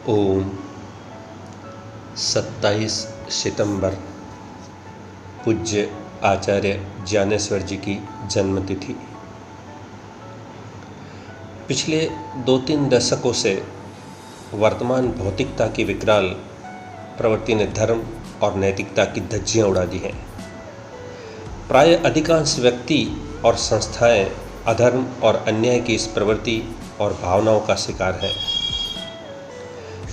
ओम 27 सितंबर पूज्य आचार्य ज्ञानेश्वर जी की जन्मतिथि। पिछले 2-3 दशकों से वर्तमान भौतिकता की विकराल प्रवृत्ति ने धर्म और नैतिकता की धज्जियां उड़ा दी हैं। प्राय अधिकांश व्यक्ति और संस्थाएं अधर्म और अन्याय की इस प्रवृत्ति और भावनाओं का शिकार हैं।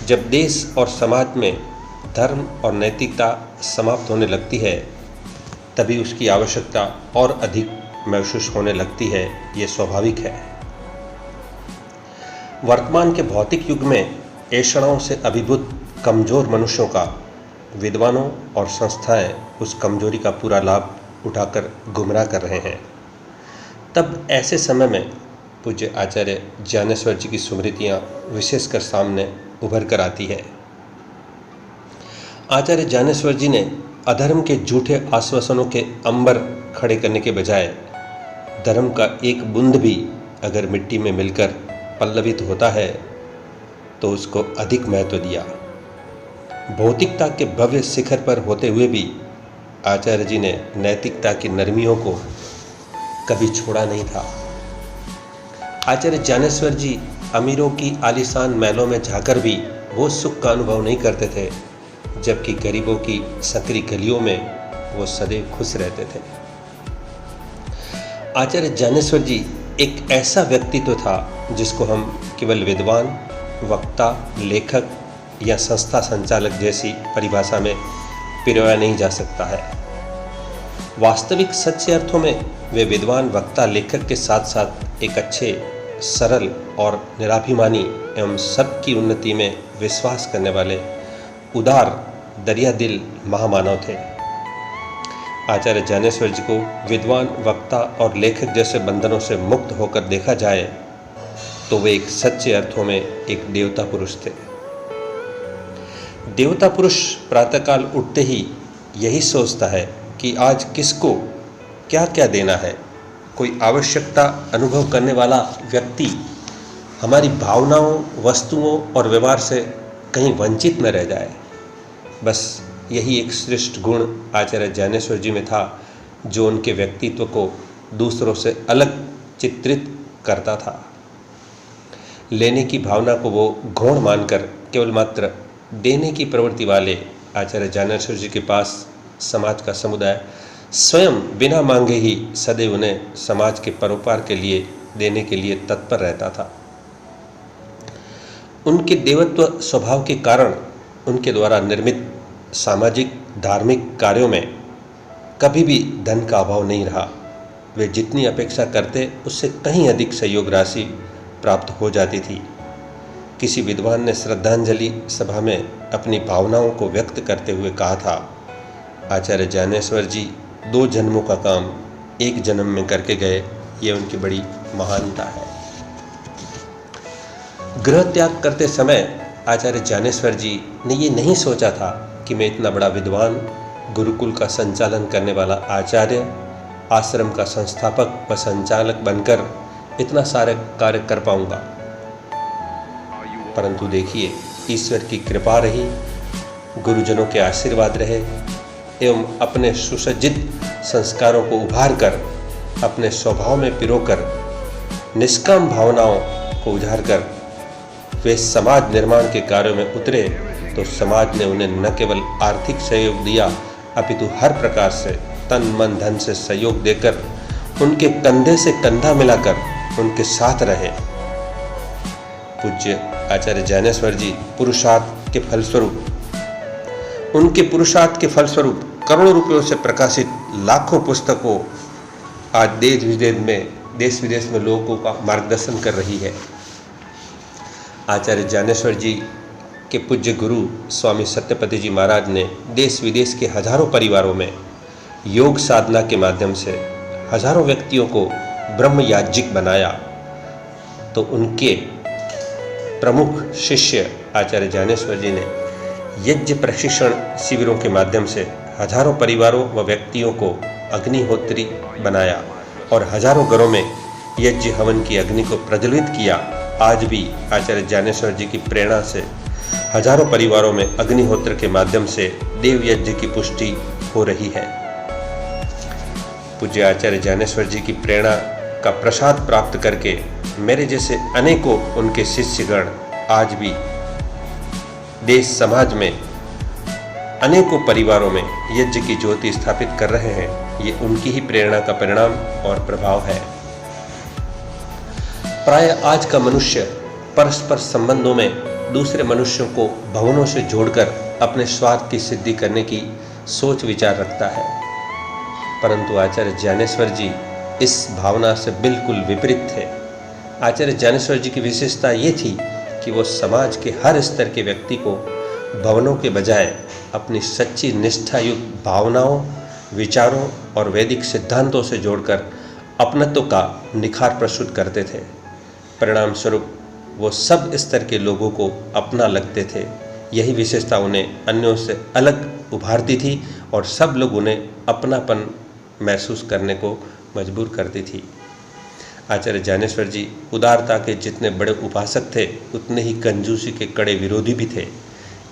जब देश और समाज में धर्म और नैतिकता समाप्त होने लगती है, तभी उसकी आवश्यकता और अधिक महसूस होने लगती है। ये स्वाभाविक है। वर्तमान के भौतिक युग में ऐषणाओं से अभिभूत कमजोर मनुष्यों का विद्वानों और संस्थाएं उस कमजोरी का पूरा लाभ उठाकर गुमराह कर रहे हैं। तब ऐसे समय में पूज्य आचार्य ज्ञानेश्वर जी की स्मृतियाँ विशेषकर सामने उभर कर आती है। आचार्य ज्ञानेश्वर जी ने अधर्म के झूठे आश्वासनों के अंबर खड़े करने के बजाय धर्म का एक बूंद भी अगर मिट्टी में मिलकर पल्लवित होता है तो उसको अधिक महत्व दिया। भौतिकता के भव्य शिखर पर होते हुए भी आचार्य जी ने नैतिकता की नरमियों को कभी छोड़ा नहीं था। आचार्य ज्ञानेश्वर जी अमीरों की आलीशान महलों में जाकर भी वो सुख का अनुभव नहीं करते थे, जबकि गरीबों की संकरी गलियों में वो सदैव खुश रहते थे। आचार्य ज्ञानेश्वर जी एक ऐसा व्यक्तित्व था जिसको हम केवल विद्वान, वक्ता, लेखक या संस्था संचालक जैसी परिभाषा में पिरोया नहीं जा सकता है। वास्तविक सच्चे अर्थों में वे विद्वान, वक्ता, लेखक के साथ साथ एक अच्छे, सरल और निराभिमानी एवं सबकी उन्नति में विश्वास करने वाले उदार, दरिया दिल महामानव थे। आचार्य ज्ञानेश्वर जी को विद्वान, वक्ता और लेखक जैसे बंधनों से मुक्त होकर देखा जाए तो वे एक सच्चे अर्थों में एक देवता पुरुष थे। देवता पुरुष प्रातःकाल उठते ही यही सोचता है कि आज किसको क्या क्या देना है। कोई आवश्यकता अनुभव करने वाला व्यक्ति हमारी भावनाओं, वस्तुओं और व्यवहार से कहीं वंचित न रह जाए। बस यही एक श्रेष्ठ गुण आचार्य ज्ञानेश्वर जी में था, जो उनके व्यक्तित्व को दूसरों से अलग चित्रित करता था। लेने की भावना को वो गौण मानकर केवल मात्र देने की प्रवृत्ति वाले आचार्य ज्ञानेश्वर जी के पास समाज का समुदाय स्वयं बिना मांगे ही सदैव उन्हें समाज के परोपकार के लिए देने के लिए तत्पर रहता था। उनके देवत्व स्वभाव के कारण उनके द्वारा निर्मित सामाजिक, धार्मिक कार्यों में कभी भी धन का अभाव नहीं रहा। वे जितनी अपेक्षा करते उससे कहीं अधिक सहयोग राशि प्राप्त हो जाती थी। किसी विद्वान ने श्रद्धांजलि सभा में अपनी भावनाओं को व्यक्त करते हुए कहा था, आचार्य ज्ञानेश्वर जी 2 जन्मों का काम एक जन्म में करके गए, ये उनकी बड़ी महानता है। गृह त्याग करते समय आचार्य ज्ञानेश्वर जी ने ये नहीं सोचा था कि मैं इतना बड़ा विद्वान, गुरुकुल का संचालन करने वाला आचार्य, आश्रम का संस्थापक व संचालक बनकर इतना सारे कार्य कर पाऊंगा। परंतु देखिए, ईश्वर की कृपा रही, गुरुजनों के आशीर्वाद रहे एवं अपने सुसज्जित संस्कारों को उभार कर, अपने स्वभाव में पिरोकर, निष्काम भावनाओं को उजाड़ कर वे समाज निर्माण के कार्यों में उतरे तो समाज ने उन्हें न केवल आर्थिक सहयोग दिया, अपितु हर प्रकार से तन मन धन से सहयोग देकर उनके कंधे से कंधा मिलाकर उनके साथ रहे। पूज्य आचार्य ज्ञानेश्वर जी पुरुषार्थ के फलस्वरूप, उनके पुरुषार्थ के फलस्वरूप करोड़ों रुपयों से प्रकाशित लाखों पुस्तकों आज देश विदेश में लोगों का मार्गदर्शन कर रही है। आचार्य ज्ञानेश्वर जी के पूज्य गुरु स्वामी सत्यपति जी महाराज ने देश विदेश के हजारों परिवारों में योग साधना के माध्यम से हजारों व्यक्तियों को ब्रह्म याज्ञिक बनाया। तो उनके प्रमुख शिष्य आचार्य ज्ञानेश्वर जी ने यज्ञ प्रशिक्षण शिविरों के माध्यम से हजारों परिवारों व व्यक्तियों को अग्निहोत्री बनाया और हजारों घरों में यज्ञ हवन की अग्नि को प्रज्वलित किया। आज भी आचार्य ज्ञानेश्वर जी की प्रेरणा से हजारों परिवारों में अग्निहोत्र के माध्यम से देव यज्ञ की पुष्टि हो रही है। पूज्य आचार्य ज्ञानेश्वर जी की प्रेरणा का प्रसाद प्राप्त करके मेरे जैसे अनेकों उनके शिष्यगण आज भी देश समाज में अनेकों परिवारों में यज्ञ की ज्योति स्थापित कर रहे हैं। ये उनकी ही प्रेरणा का परिणाम और प्रभाव है। प्राय आज का मनुष्य परस्पर संबंधों में दूसरे मनुष्यों को भवनों से जोड़कर अपने स्वार्थ की सिद्धि करने की सोच विचार रखता है, परंतु आचार्य ज्ञानेश्वर जी इस भावना से बिल्कुल विपरीत थे। आचार्य ज्ञानेश्वर जी की विशेषता ये थी कि वो समाज के हर स्तर के व्यक्ति को भवनों के बजाय अपनी सच्ची निष्ठा युक्त भावनाओं, विचारों और वैदिक सिद्धांतों से जोड़कर अपनत्व का निखार प्रस्तुत करते थे। परिणाम स्वरूप वो सब स्तर के लोगों को अपना लगते थे। यही विशेषता उन्हें अन्यों से अलग उभारती थी और सब लोग उन्हें अपनापन महसूस करने को मजबूर करती थी। आचार्य ज्ञानेश्वर जी उदारता के जितने बड़े उपासक थे उतने ही कंजूसी के कड़े विरोधी भी थे।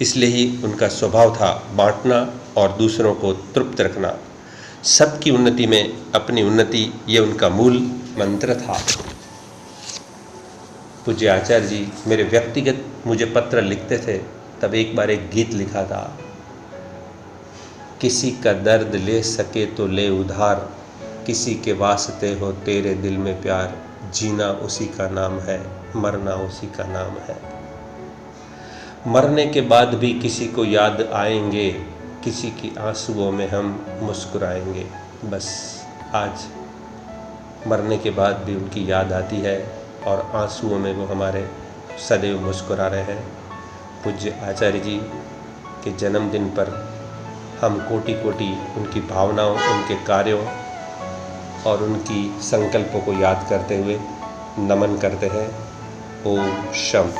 इसलिए ही उनका स्वभाव था बांटना और दूसरों को तृप्त रखना। सबकी उन्नति में अपनी उन्नति, ये उनका मूल मंत्र था। पूज्य आचार्य जी मेरे व्यक्तिगत मुझे पत्र लिखते थे, तब एक बार एक गीत लिखा था, किसी का दर्द ले सके तो ले उधार, किसी के वास्ते हो तेरे दिल में प्यार, जीना उसी का नाम है, मरना उसी का नाम है। मरने के बाद भी किसी को याद आएंगे, किसी की आंसुओं में हम मुस्कुराएंगे। बस आज मरने के बाद भी उनकी याद आती है और आंसुओं में वो हमारे सदैव मुस्कुरा रहे हैं। पूज्य आचार्य जी के जन्मदिन पर हम कोटि कोटि उनकी भावनाओं, उनके कार्यों और उनकी संकल्पों को याद करते हुए नमन करते हैं। ओम शम।